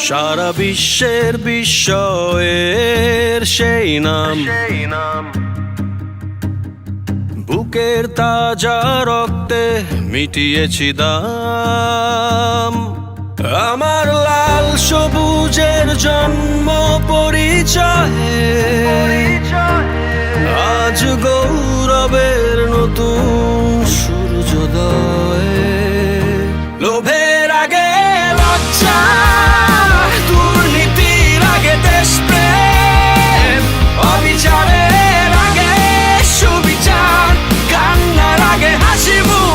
সারা বিশ্বের বিস্ময়ের সেই নাম, বুকের তাজা রক্তে মিটিয়েছি দাম। আমার লাল সবুজের জন্ম পরিচয়ে আজ গৌরবের নতুন সূর্যোদয়। লোভের আগে লজ্জা, দুর্নীতির আগে দেশপ্রেম, অবিচারের আগে সুবিচার, কান্নার আগে হাসি মুখ।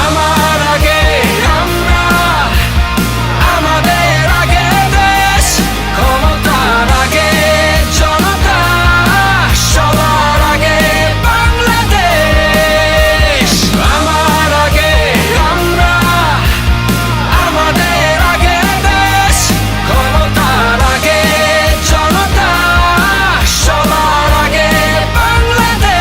আমার আগে আমরা, আমাদের আগে দেশ, ক্ষমতার আগে জনতা, সবার আগে বাংলাদেশ। আমার আগে আমরা, আমাদের আগে দেশ, ক্ষমতার আগে জনতা, সবার আগে বাংলাদেশ।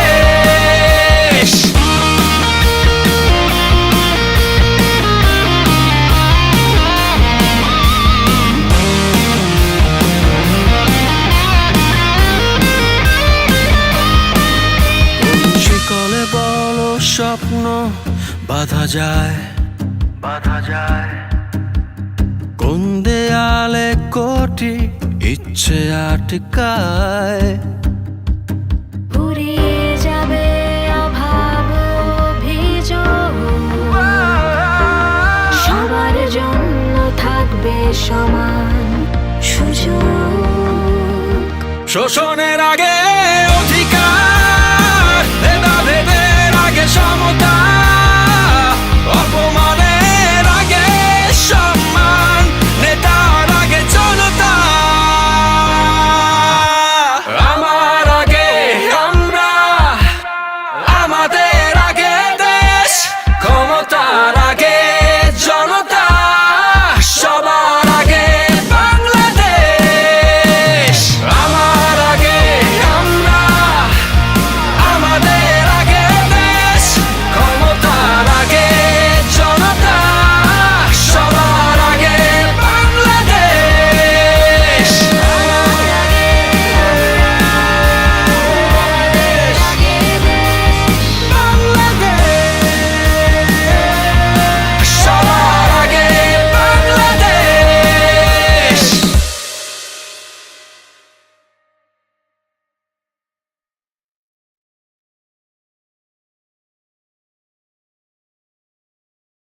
শিকলে বলো স্বপ্ন বাঁধা যায়, কোন দেয়ালে কোটি ইচ্ছে আটকায়। ফুরিয়ে যাবে অভাব অভিযোগ, সবার জন্য থাকবে সমান সুযোগ। শোষণের আগে